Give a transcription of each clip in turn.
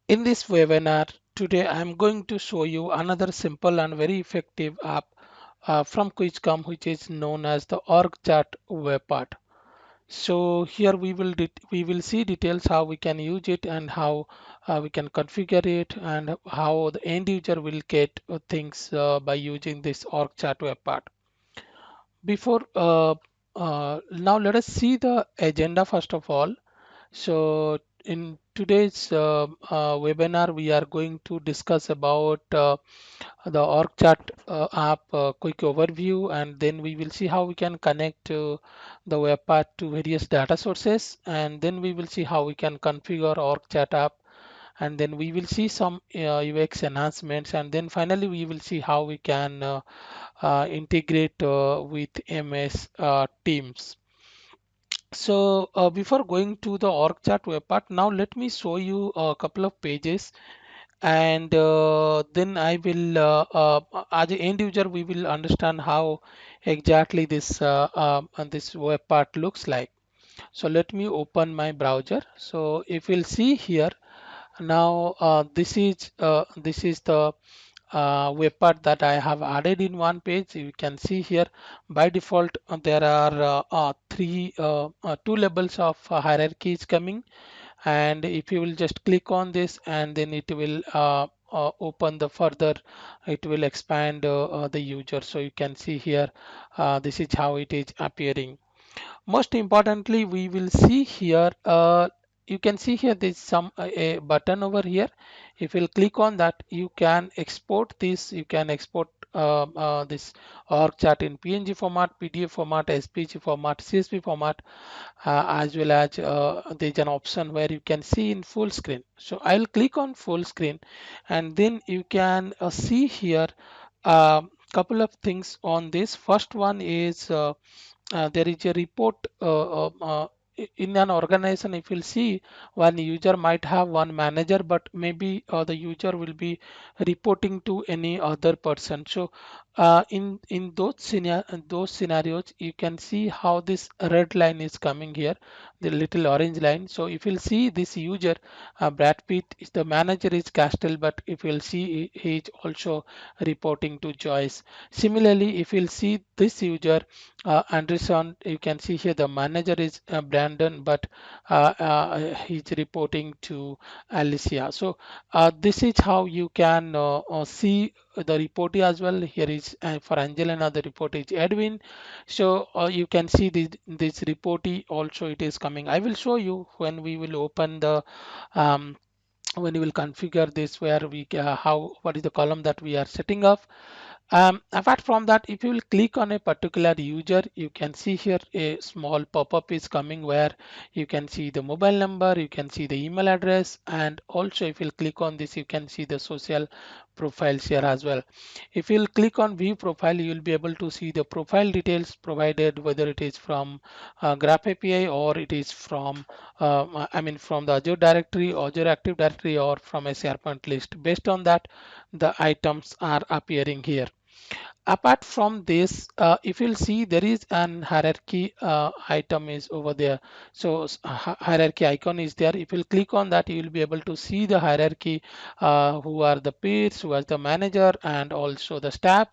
In this webinar today, I'm going to show you another simple and very effective app from QuizCom, which is known as the org chart web part. So here we will see details how we can use it and how we can configure it and how the end user will get things by using this org chart web part. Before now let us see the agenda first of all. So in today's webinar, we are going to discuss about the org chart app quick overview, and then we will see how we can connect the web part to various data sources, and then we will see how we can configure org chart app, and then we will see some UX enhancements, and then finally we will see how we can integrate with MS Teams. So before going to the org chart web part, now let me show you a couple of pages, and then I will, as an end user, we will understand how exactly this web part looks like. So let me open my browser. So if you'll see here, now this is the web part that I have added in one page. You can see here by default there are two levels of hierarchies coming, and if you will just click on this and then it will open the further, it will expand the user. So you can see here this is how it is appearing. Most importantly, we will see here, you can see here there's some a button over here. If you'll click on that, you can export this. You can export this org chart in PNG format, PDF format, SPG format, CSV format, as well as there's an option where you can see in full screen. So I'll click on full screen, and then you can see here a couple of things on this. First one is there is a report in an organization. If you'll see, one user might have one manager, but maybe the user will be reporting to any other person. So in those scenarios, you can see how this red line is coming here, the little orange line. So if you'll see this user, Brad Pitt is the manager is Castle, but if you'll see, he is also reporting to Joyce. Similarly, if you'll see this user, Anderson, you can see here the manager is Brandon, but he's reporting to Alicia. So this is how you can see the reportee as well. Here is for Angelina, the report is Edwin. So you can see this reportee also it is coming. I will show you when we will open the um, when you will configure this, where we how what is the column that we are setting up. Apart from that, if you will click on a particular user, you can see here a small pop-up is coming where you can see the mobile number, you can see the email address, and also if you'll click on this, you can see the social profiles here as well. If you'll click on view profile, you will be able to see the profile details provided, whether it is from Graph API or it is from I mean from the Azure directory, Azure Active Directory, or from a SharePoint list. Based on that, the items are appearing here. Apart from this, if you'll see, there is an hierarchy item is over there. So hierarchy icon is there. If you'll click on that, you will be able to see the hierarchy, who are the peers, who are the manager, and also the staff.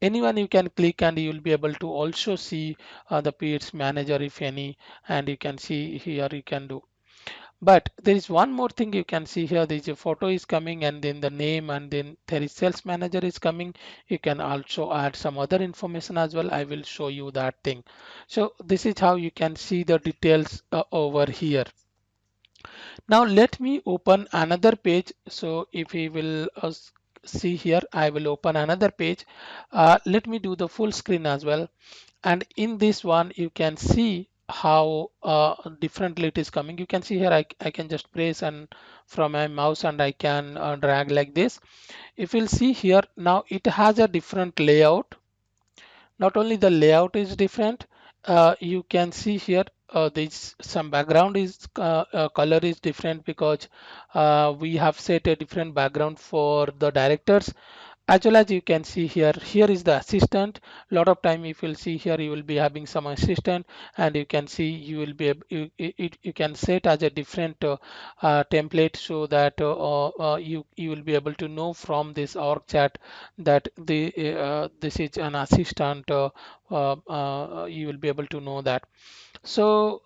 Anyone you can click and you will be able to also see the peers manager, if any, and you can see here you can do. But there is one more thing you can see here. There is a photo is coming, and then the name, and then there is sales manager is coming. You can also add some other information as well. I will show you that thing. So this is how you can see the details over here. Now let me open another page. So if we will see here, I will open another page. Let me do the full screen as well. And in this one, you can see how differently it is coming. You can see here, I can just press and from my mouse and I can drag like this. If you'll see here, now it has a different layout. Not only the layout is different, you can see here this some background is color is different because we have set a different background for the directors. As well as you can see here is the assistant. A lot of time if you'll see here, you will be having some assistant, and you can see you will be you can set as a different template, so that you will be able to know from this org chat that this is an assistant. You will be able to know that. So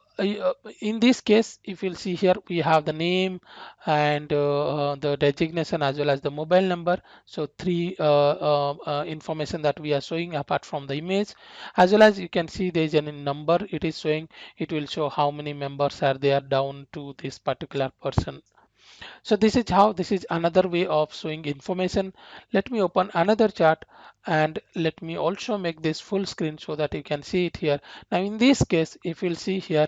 in this case, if you'll see here, we have the name and the designation as well as the mobile number. So three information that we are showing apart from the image. As well as you can see there is a number it is showing. It will show how many members are there down to this particular person. So this is another way of showing information. Let me open another chart, and let me also make this full screen so that you can see it here. Now in this case, if you'll see here,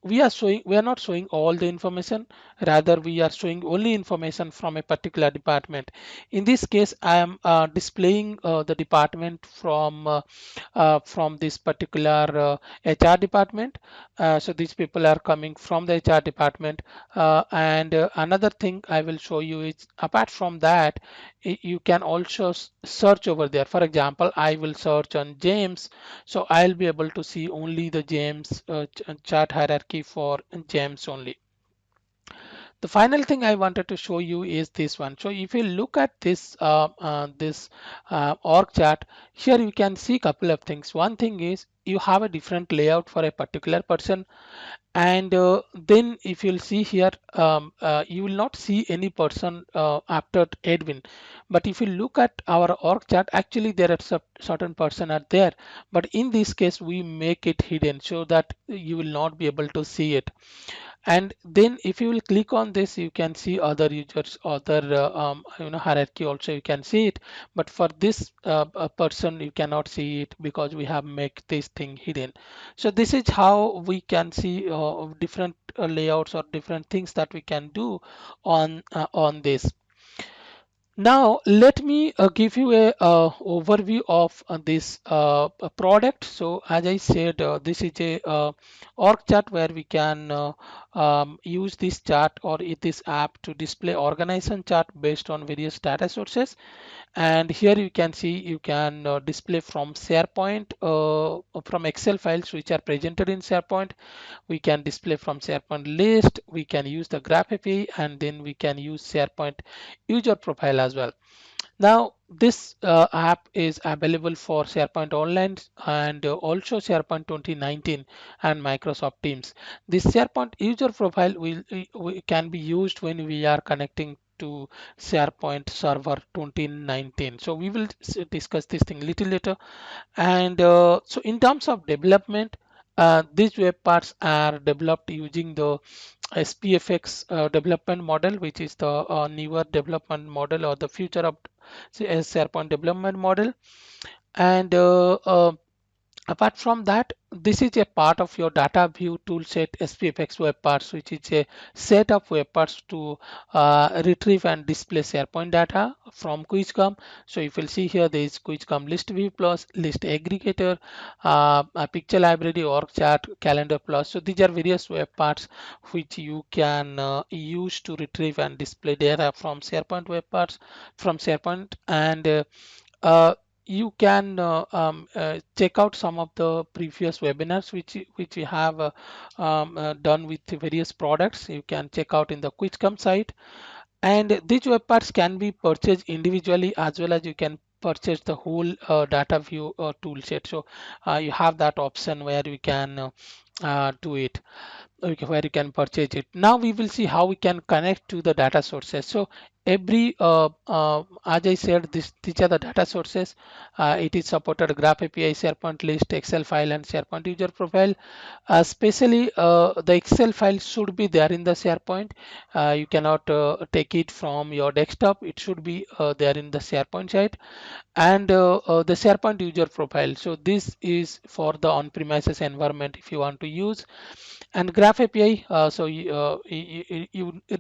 we are not showing all the information, rather we are showing only information from a particular department. In this case, I am displaying the department from this particular HR department. So these people are coming from the HR department. And another thing I will show you is, apart from that, you can also search over there. For example, I will search on James, so I'll be able to see only the James chart hierarchy for James only. The final thing I wanted to show you is this one. So if you look at this org chart, here you can see a couple of things. One thing is you have a different layout for a particular person, and then if you'll see here, you will not see any person after Edwin. But if you look at our org chart, actually there are certain person are there, but in this case we make it hidden so that you will not be able to see it. And then if you will click on this, you can see other users, other hierarchy also you can see it. But for this person you cannot see it because we have make this thing hidden. So this is how we can see different layouts or different things that we can do on this. Now, let me give you a overview of this product. So, as I said, this is a org chart where we can use this chart or this app to display organization chart based on various data sources. And here you can see you can display from SharePoint, from Excel files which are presented in SharePoint. We can display from SharePoint list. We can use the Graph API, and then we can use SharePoint user profile as well. Now, this app is available for SharePoint Online and also SharePoint 2019 and Microsoft Teams. This SharePoint user profile can be used when we are connecting to SharePoint Server 2019. So we will discuss this thing little later. And so in terms of development, these web parts are developed using the SPFX development model, which is the newer development model or the future of SharePoint development model. And apart from that, this is a part of your data view toolset SPFX web parts, which is a set of web parts to retrieve and display SharePoint data from QuizCom. So if you'll see here, there is QuizCom list view plus, list aggregator, a picture library, org chart, calendar plus. So these are various web parts which you can use to retrieve and display data from SharePoint web parts from SharePoint. And you can check out some of the previous webinars which we have done with the various products. You can check out in the QuizCom site, and these web parts can be purchased individually as well as you can purchase the whole data view tool set. So you have that option where you can do it, okay, where you can purchase it. Now we will see how we can connect to the data sources. So every as I said, these are the data sources. It is supported Graph API, SharePoint list, Excel file, and SharePoint user profile. Especially the Excel file should be there in the SharePoint. You cannot take it from your desktop. It should be there in the SharePoint site. And the SharePoint user profile. So this is for the on-premises environment if you want to use. And Graph API, so you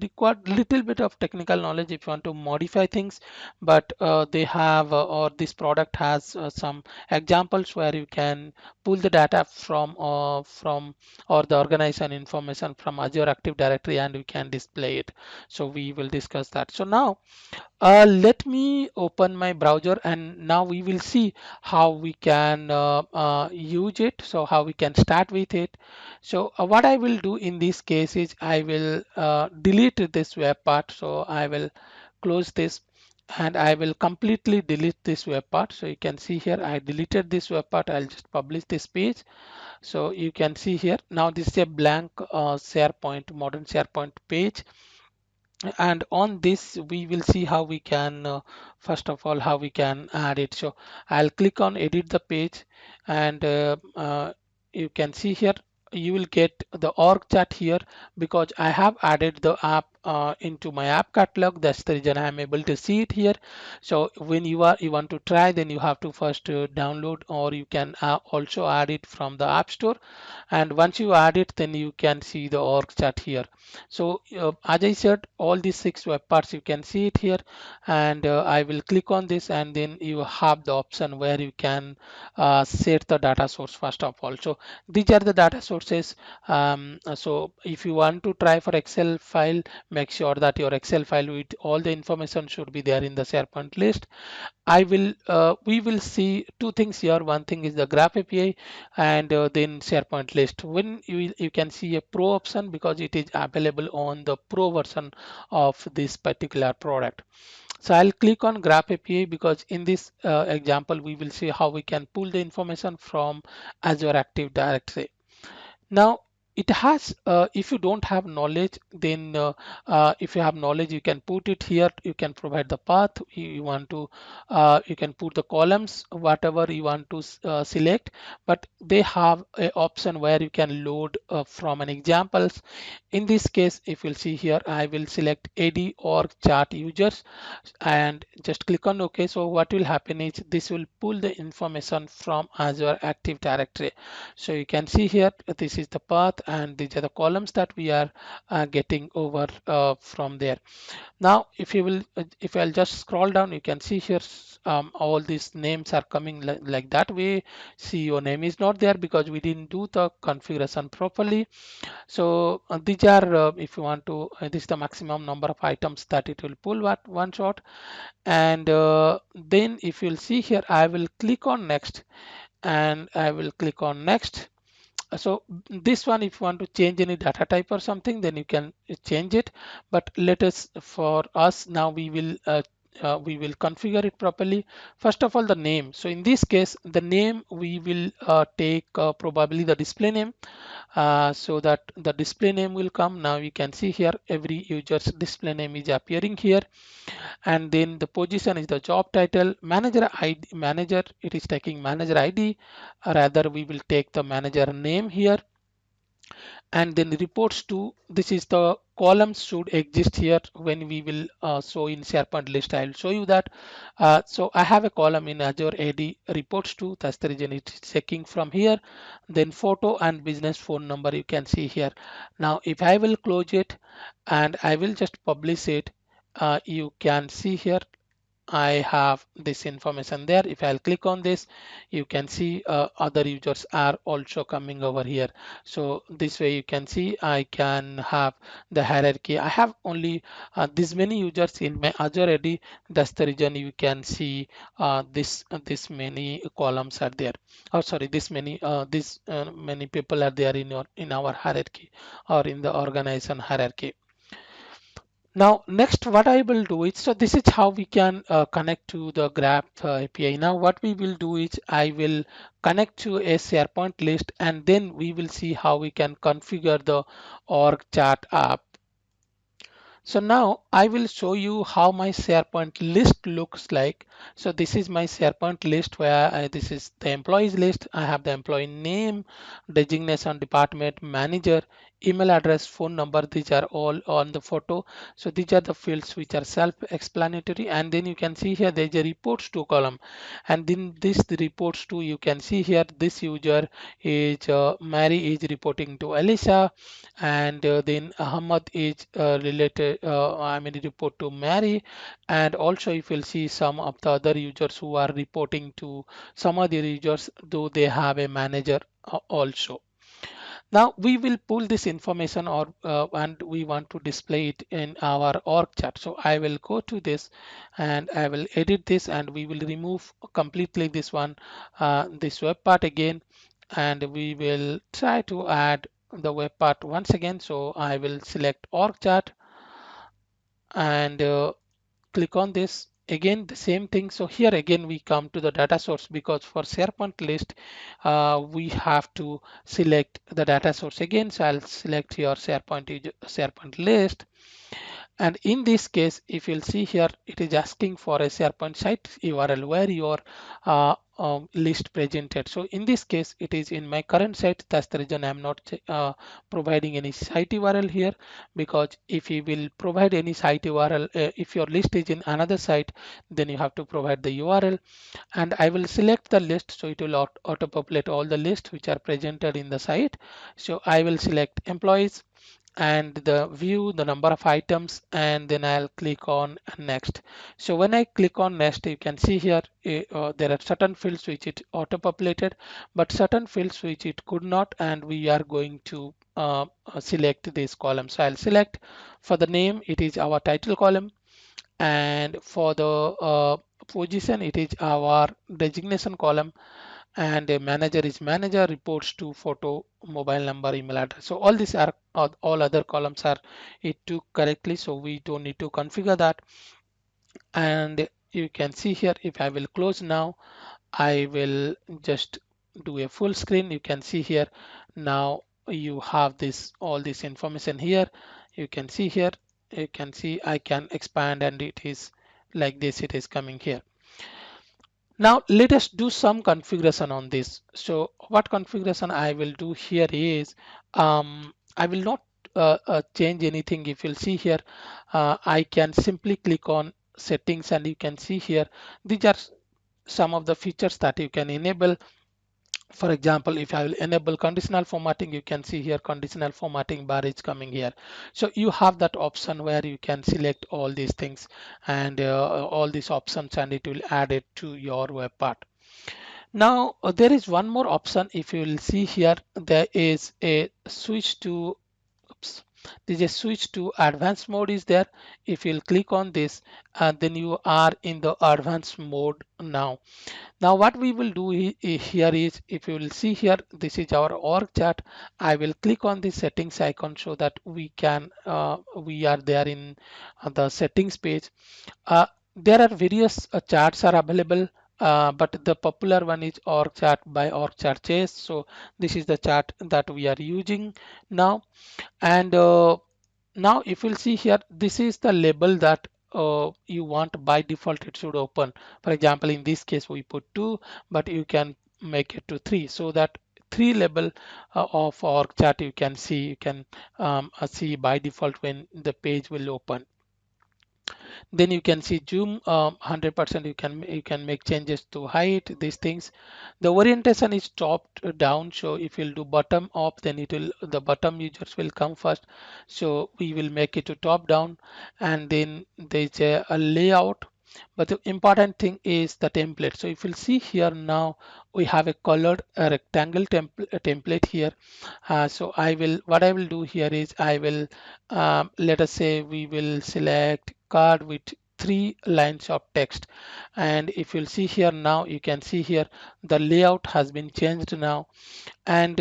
require little bit of technical knowledge if you want to modify things, but they have or this product has some examples where you can pull the data from or the organization information from Azure Active Directory and you can display it. So we will discuss that. So now Let me open my browser, and now we will see how we can use it. So how we can start with it. So what I will do in this case is I will delete this web part. So I will close this and I will completely delete this web part. So you can see here I deleted this web part. I'll just publish this page. So you can see here now this is a blank SharePoint, modern SharePoint page, and on this we will see how we can first of all how we can add it. So I'll click on edit the page, and you can see here you will get the org chart here because I have added the app into my app catalog. That's the reason I'm able to see it here. So when you want to try, then you have to first download, or you can also add it from the app store, and once you add it then you can see the org chart here. So as I said, all these 6 web parts you can see it here, and I will click on this, and then you have the option where you can set the data source first of all. So these are the data sources. So if you want to try for Excel file, make sure that your Excel file with all the information should be there in the SharePoint list. We will see two things here. One thing is the Graph API, and then SharePoint list. When you can see a Pro option because it is available on the Pro version of this particular product. So I'll click on Graph API because in this example we will see how we can pull the information from Azure Active Directory. Now it has if you don't have knowledge, then if you have knowledge you can put it here. You can provide the path you want to, you can put the columns whatever you want to select, but they have a option where you can load from an examples. In this case, if you'll see here, I will select AD org chart users and just click on OK. So what will happen is this will pull the information from Azure Active Directory. So you can see here, this is the path and these are the columns that we are getting over from there. Now, if I'll just scroll down, you can see here all these names are coming like that way. CEO name is not there because we didn't do the configuration properly. So these are, if you want to, this is the maximum number of items that it will pull at one shot. And then if you'll see here, I will click on next, and I will click on next. So this one, if you want to change any data type or something, then you can change it. But let us, for us now, we will configure it properly. First of all, the name. So in this case, the name we will take probably the display name, so that the display name will come. Now you can see here every user's display name is appearing here, and then the position is the job title. Manager ID, manager, it is taking manager ID, rather we will take the manager name here. And then reports to, this is the columns should exist here when we will show in SharePoint list. I'll show you that. So I have a column in Azure AD reports to, that's the reason it's checking from here. Then photo and business phone number you can see here. Now if I will close it and I will just publish it, you can see here I have this information there. If I'll click on this, you can see other users are also coming over here. So this way you can see I can have the hierarchy. I have only this many users in my Azure AD. That's the reason you can see this many columns are there. Oh, sorry, this many people are there in our hierarchy or in the organization hierarchy. Now, next, what I will do is, so this is how we can connect to the Graph API. Now, what we will do is I will connect to a SharePoint list, and then we will see how we can configure the org chart app. So now I will show you how my SharePoint list looks like. So this is my SharePoint list where this is the employees list. I have the employee name, designation, department, manager, email address, phone number. These are all on the photo. So these are the fields which are self-explanatory. And then you can see here there's a reports to column. And then this the reports to, you can see here this user is Mary is reporting to Alicia, and then Ahmad is related, I mean report to Mary. And also if you'll see some of the other users who are reporting to some other users, though they have a manager also. Now we will pull this information or and we want to display it in our org chart. So I will go to this and I will edit this and we will remove completely this one, this web part again, and we will try to add the web part once again. So I will select org chart and click on this again, the same thing. So here again we come to the data source, because for SharePoint list we have to select the data source again. So I'll select here SharePoint list, and in this case, if you'll see here, it is asking for a SharePoint site URL where your list presented. So in this case, it is in my current site. That's the reason I'm not providing any site URL here, because if you will provide any site URL, if your list is in another site, then you have to provide the URL. And I will select the list, so it will auto populate all the lists which are presented in the site. So I will select employees and the view, the number of items, and then I'll click on next. So when I click on next, you can see here there are certain fields which it auto populated, but certain fields which it could not, and we are going to select this column. So I'll select for the name, it is our title column, and for the position, it is our designation column, and a manager is manager, reports to photo, mobile number, email address. So all these are all other columns are it took correctly, so we don't need to configure that. And you can see here, if I will close now, I will just do a full screen. You can see here now you have this all this information here. You can see here, you can see I can expand and it is like this, it is coming here. Now let us do some configuration on this. So what configuration I will do here is I will not change anything. If you'll see here, I can simply click on settings and you can see here these are some of the features that you can enable. For example, if I will enable conditional formatting, you can see here conditional formatting bar is coming here. So you have that option where you can select all these things and all these options, and it will add it to your web part. Now there is one more option. If you will see here, there is a switch to oops, there's a switch to advanced mode is there. If you'll click on this, then you are in the advanced mode now. Now what we will do here is, if you will see here, this is our org chart. I will click on the settings icon so that we can we are there in the settings page. There are various charts are available, but the popular one is org chart by org chart chase. So this is the chart that we are using now. And now if you'll see here, this is the label that you want by default it should open. For example, in this case we put 2, but you can make it to 3, so that 3 label of org chart you can see, you can see by default when the page will open. Then you can see zoom 100%. You can make changes to height, these things. The orientation is top down, so if you'll do bottom up, then it will, the bottom users will come first, so we will make it to top down. And then there's a layout, but the important thing is the template. So if you'll see here now, we have a colored rectangle template here. So what I will do here is I will let us say we will select card with 3 lines of text. And if you'll see here now, you can see here the layout has been changed now. And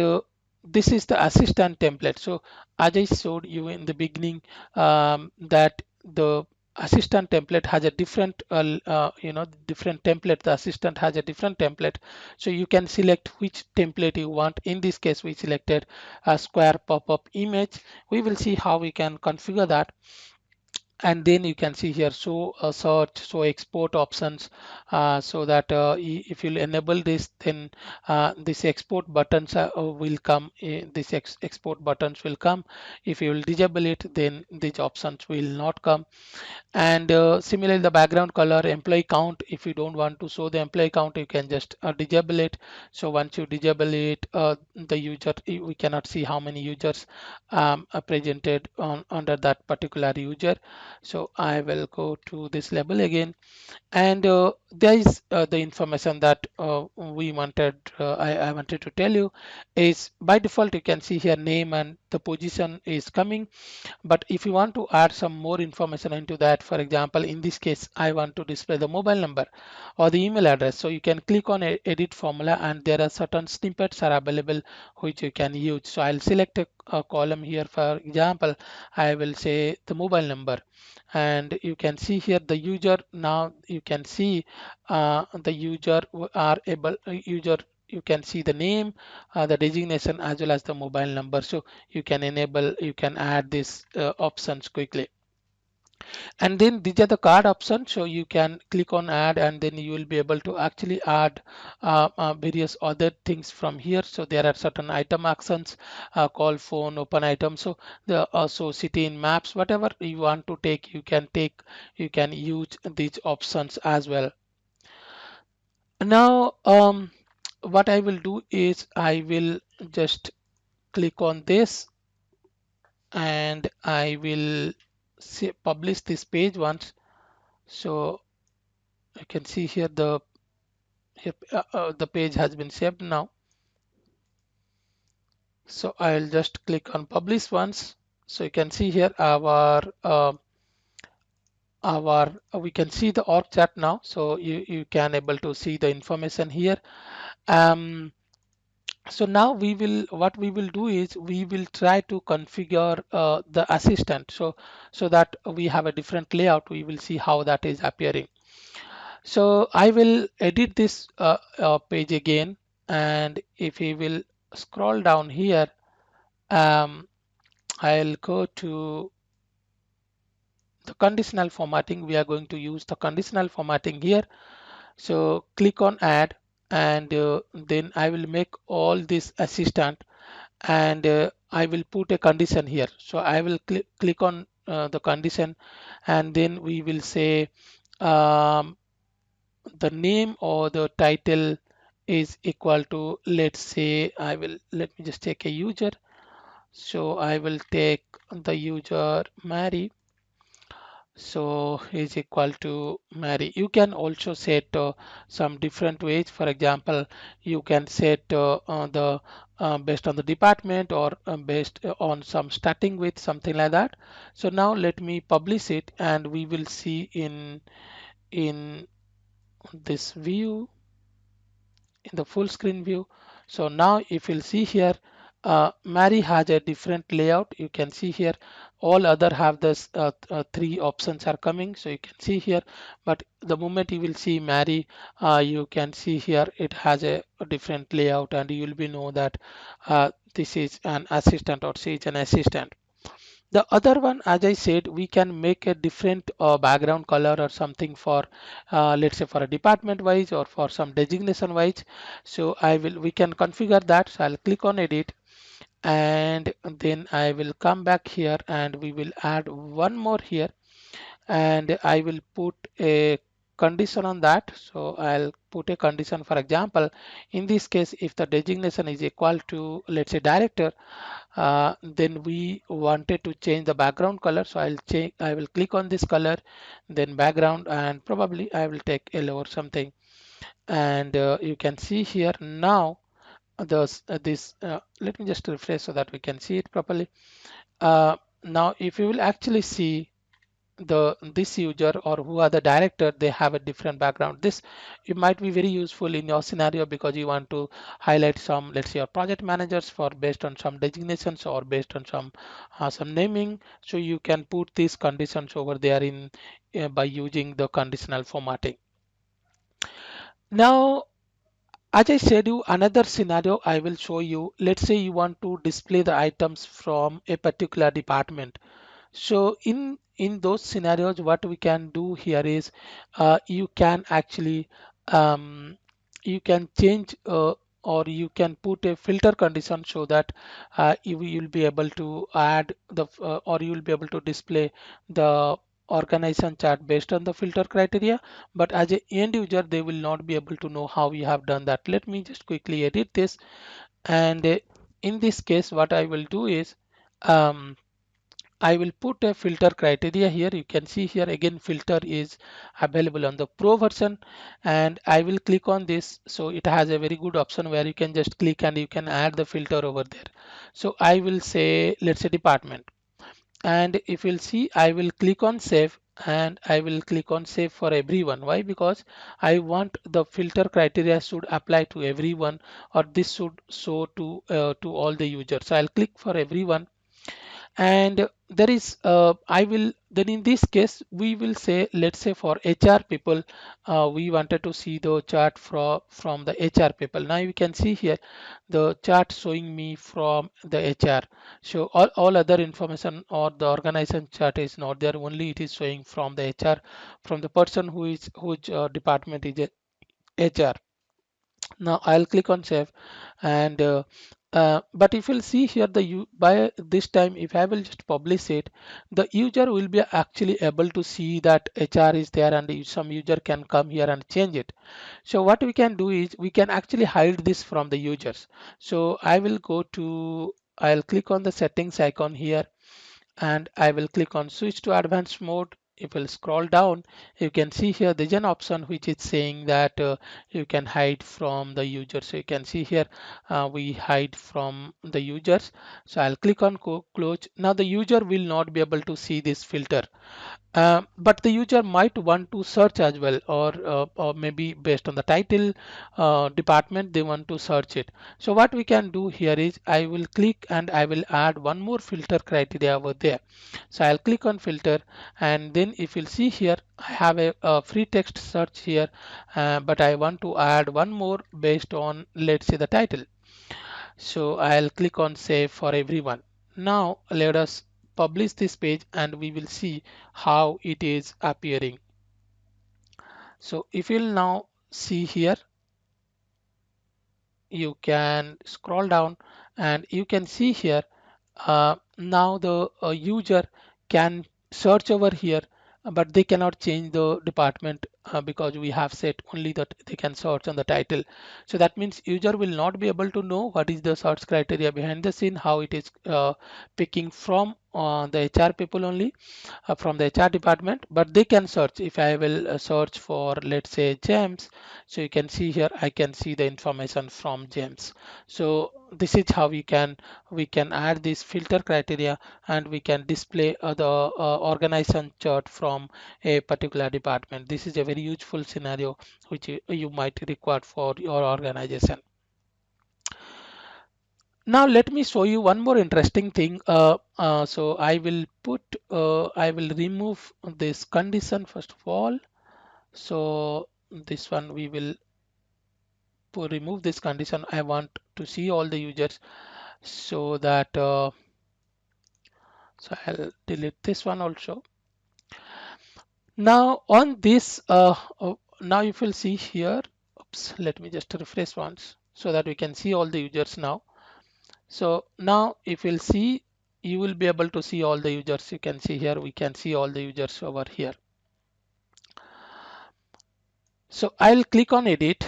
this is the assistant template. So as I showed you in the beginning, that the assistant template has a different different template. The assistant has a different template, so you can select which template you want. In this case we selected a square pop-up image. We will see how we can configure that. And then you can see here, so search, so export options, so that if you enable this, then this export buttons will come. This export buttons will come. If you will disable it, then these options will not come. And similarly, the background color, employee count, if you don't want to show the employee count, you can just disable it. So once you disable it, the user, we cannot see how many users are presented on under that particular user. So I will go to this label again, and there is the information that I wanted to tell you is by default you can see here name and the position is coming. But if you want to add some more information into that, for example, in this case, I want to display the mobile number or the email address. So you can click on edit formula, and there are certain snippets are available which you can use. So I'll select a column here. For example, I will say the mobile number, and you can see here the user. Now you can see the user are able user you can see the name, the designation, as well as the mobile number. So you can add these options quickly. And then these are the card options. So you can click on add, and then you will be able to actually add various other things from here. So there are certain item actions, call, phone, open item. So the also city in maps, whatever you want to take, you can use these options as well. Now, what I will do is I will just click on this, and I will publish this page once. So you can see here the page has been saved now. So I'll just click on publish once. So you can see here we can see the org chart now. So you can able to see the information here. Um, so now what we will do is we will try to configure the assistant. So that we have a different layout. We will see how that is appearing. So I will edit this page again, and if we will scroll down here, um, I'll go to the conditional formatting. We are going to use the conditional formatting here. So click on add, and then I will make all this assistant, and I will put a condition here. So I will click on the condition, and then we will say um, the name or the title is equal to, let's say, let me just take a user. So I will take the user Mary. So is equal to Mary. You can also set some different ways. For example, you can set the based on the department, or based on some starting with something like that. So now let me publish it, and we will see in this view, in the full screen view. So now if you'll see here, Mary has a different layout. You can see here all other have this three options are coming. So you can see here, but the moment you will see Mary, you can see here it has a different layout, and you will be know that this is an assistant, or she is an assistant. The other one, as I said, we can make a different background color or something for, let's say, for a department wise or for some designation wise. So we can configure that. So I'll click on edit, and then I will come back here, and we will add one more here, and I will put a condition on that. So I'll put a condition, for example, in this case, if the designation is equal to, let's say, director, then we wanted to change the background color. So I will click on this color, then background, and probably I will take yellow or something. And you can see here now let me just refresh so that we can see it properly. Now if you will actually see this user or who are the director, they have a different background. This it might be very useful in your scenario, because you want to highlight some, let's say, your project managers for based on some designations or based on some naming. So you can put these conditions over there in by using the conditional formatting. Now, as I said you, another scenario I will show you. Let's say you want to display the items from a particular department. So in those scenarios, what we can do here is you can actually you can change or you can put a filter condition, so that you'll be able to add or you will be able to display the organization chart based on the filter criteria. But as a end user, they will not be able to know how you have done that. Let me just quickly edit this, and in this case, what I will do is um, I will put a filter criteria here. You can see here again filter is available on the pro version, and I will click on this. So it has a very good option where you can just click and you can add the filter over there. So I will say, let's say department, and if you'll see, I will click on save, and I will click on save for everyone. Why? Because I want the filter criteria should apply to everyone, or this should show to all the users. So I'll click for everyone, and there is I will then in this case we will say, let's say for HR people, we wanted to see the chart from the HR people. Now you can see here the chart showing me from the HR. So all other information or the organization chart is not there, only it is showing from the HR, from the person whose department is HR. Now I'll click on save, and but if you'll see here by this time, if I will just publish it, the user will be actually able to see that HR is there, and some user can come here and change it. So what we can do is we can actually hide this from the users. So I'll click on the settings icon here, and I will click on switch to advanced mode. If you will scroll down, you can see here there's an option which is saying that you can hide from the user. So you can see here we hide from the users. So I'll click on close. Now the user will not be able to see this filter. But the user might want to search as well, or maybe based on the title department they want to search it. So what we can do here is I will click and I will add one more filter criteria over there. So I'll click on filter, and then if you'll see here I have a free text search here, but I want to add one more based on, let's say, the title. So I'll click on save for everyone. Now let us publish this page and we will see how it is appearing. So if you'll now see here, you can scroll down and you can see here now the user can search over here, but they cannot change the department because we have set only that they can search on the title. So that means user will not be able to know what is the search criteria behind the scene, how it is picking from the HR people only, from the HR department, but they can search. If I will search for, let's say, James, so you can see here I can see the information from James. So this is how we can add this filter criteria, and we can display the organization chart from a particular department. This is a very useful scenario which you might require for your organization. Now let me show you one more interesting thing. So I will remove this condition first of all. So this one we will remove this condition. I want to see all the users, so that so I'll delete this one also. Now on this, now you will see here, oops, let me just refresh once so that we can see all the users now. So now if you'll see, you will be able to see all the users. You can see here, we can see all the users over here. So I'll click on edit,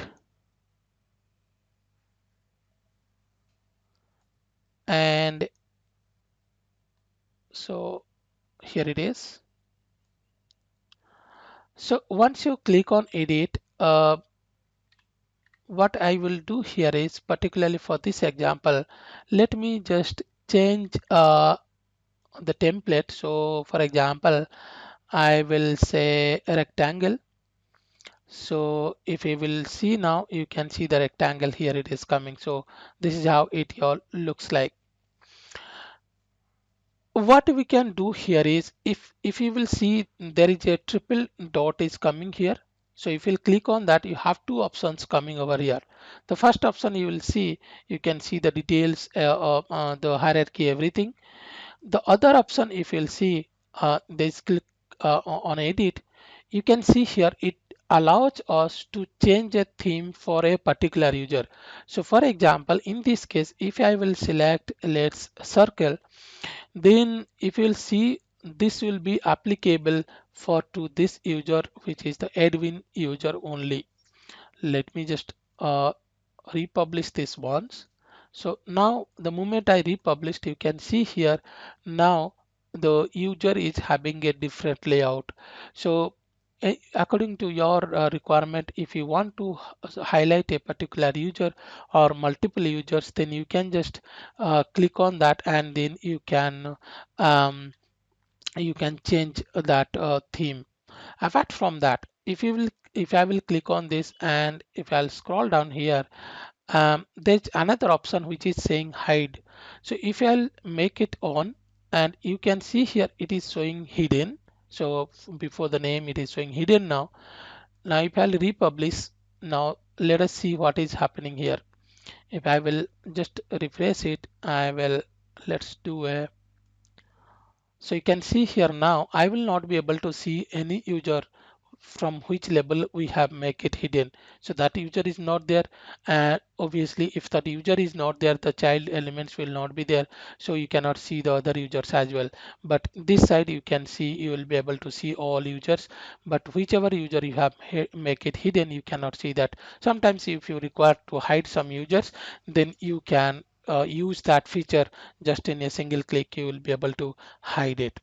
and so here it is. So once you click on edit, what I will do here is, particularly for this example, let me just change the template. So for example, I will say a rectangle. So if you will see now, you can see the rectangle here, it is coming. So this is how it all looks like. What we can do here is, if you will see, there is a triple dot is coming here. So if you click on that, you have two options coming over here. The first option you will see, you can see the details, the hierarchy, everything. The other option, if you'll see, this click on edit, you can see here it allows us to change a theme for a particular user. So for example, in this case, if I will select, let's circle, then if you'll see, this will be applicable for to this user, which is the admin user only. Let me just republish this once. So now the moment I republished, you can see here now the user is having a different layout. So according to your requirement, if you want to highlight a particular user or multiple users, then you can just click on that, and then um, you can change that theme. Apart from that, if I will click on this, and if I'll scroll down here, there's another option which is saying hide. So if I'll make it on, and you can see here it is showing hidden. So before the name it is showing hidden now. Now if I'll republish, now let us see what is happening here. If I will just refresh it, let's do a, so you can see here now I will not be able to see any user from which label we have make it hidden. So that user is not there, and obviously if that user is not there, the child elements will not be there, so you cannot see the other users as well. But this side you can see, you will be able to see all users, but whichever user you have make it hidden, you cannot see that. Sometimes if you require to hide some users, then you can use that feature. Just in a single click you will be able to hide it.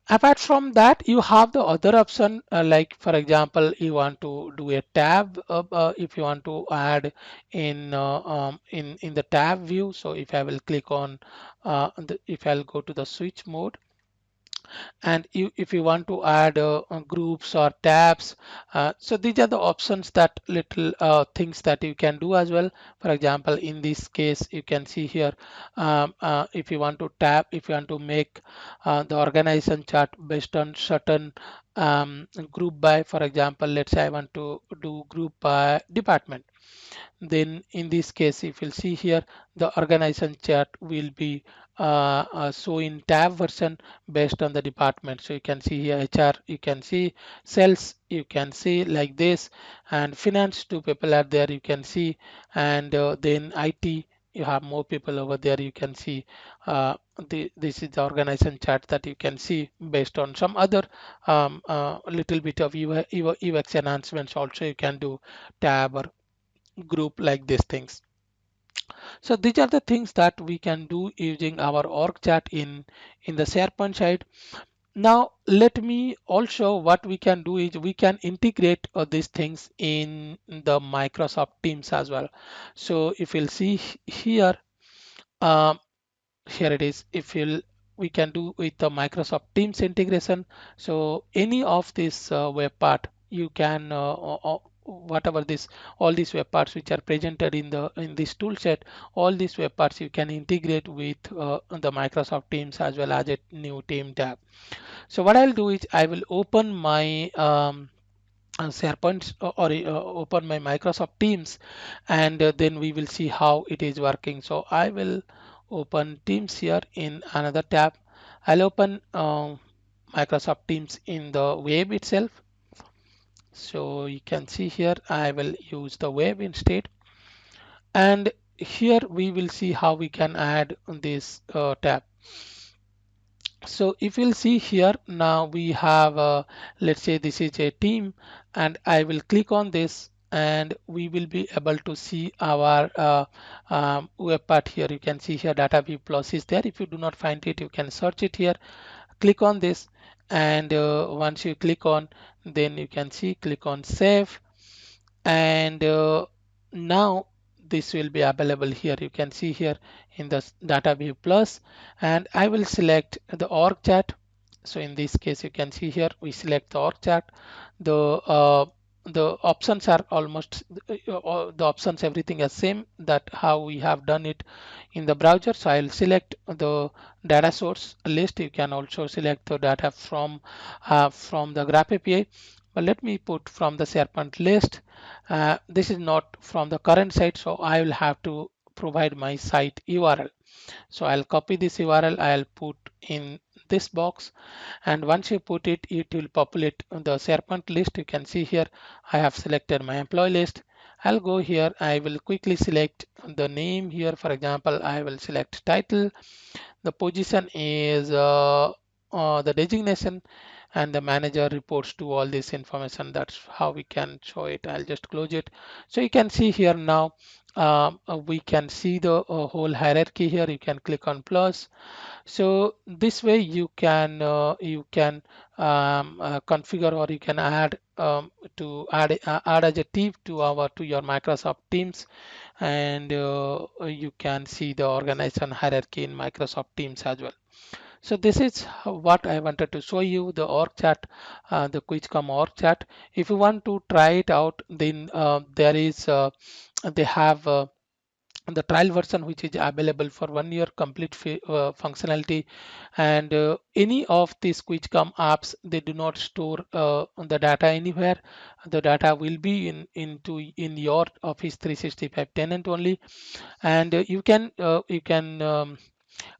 Apart from that, you have the other option, like for example, you want to do a tab, if you want to add in the tab view. So if I will click on if I'll go to the switch mode, and if you want to add groups or tabs, so these are the options, that little things that you can do as well. For example, in this case you can see here, if you want to tab, if you want to make the organization chart based on certain group by, for example, let's say I want to do group by department, then in this case if you'll see here, the organization chart will be show in tab version based on the department. So you can see here HR, you can see sales, you can see like this, and finance, two people are there, you can see, and then IT, you have more people over there, you can see. This is the organization chart that you can see based on some other little bit of UX enhancements. Also you can do tab or group like these things. So these are the things that we can do using our org chart in the SharePoint side. Now let me also, what we can do is we can integrate these things in the Microsoft Teams as well. So if you'll see here, um, here it is, if you'll, we can do with the Microsoft Teams integration. So any of this web part you can whatever this, all these web parts which are presented in this tool set, all these web parts you can integrate with the Microsoft Teams as well as a new team tab. So what I'll do is I will open my SharePoint, open my Microsoft Teams, and then we will see how it is working. So I will open Teams here in another tab. I'll open Microsoft Teams in the web itself. So you can see here I will use the web instead, and here we will see how we can add this tab. So if you'll see here, now we have let's say this is a team, and I will click on this, and we will be able to see our web part here. You can see here data view plus is there. If you do not find it, you can search it here, click on this, and once you click on, then you can see click on save, and now this will be available here. You can see here in the data view plus, and I will select the org chart. So in this case you can see here we select the org chart. The options are almost the options, everything is same that how we have done it in the browser. So I'll select the data source list. You can also select the data from the graph API, but let me put from the SharePoint list. This is not from the current site, so I will have to provide my site URL. So I'll copy this URL, I'll put in this box, and once you put it, it will populate the SharePoint list. You can see here I have selected my employee list. I'll go here, I will quickly select the name here. For example, I will select title. The position is the designation, and the manager reports to all this information. That's how we can show it. I'll just close it. So you can see here now, we can see the whole hierarchy here. You can click on plus. So this way you can configure, or you can add add as a team to your Microsoft Teams, and you can see the organization hierarchy in Microsoft Teams as well. So this is what I wanted to show you, the org chart, the QuizCom org chart. If you want to try it out, then there is they have the trial version which is available for 1 year complete functionality, and any of these QuizCom apps, they do not store the data anywhere. The data will be in your Office 365 tenant only, and you can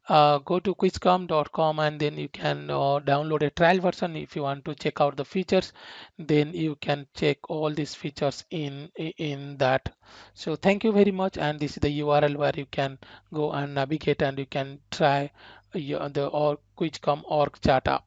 go to quizcom.com, and then you can download a trial version. If you want to check out the features, then you can check all these features in that. So thank you very much, and this is the URL where you can go and navigate, and you can try the or quizcom org chart app.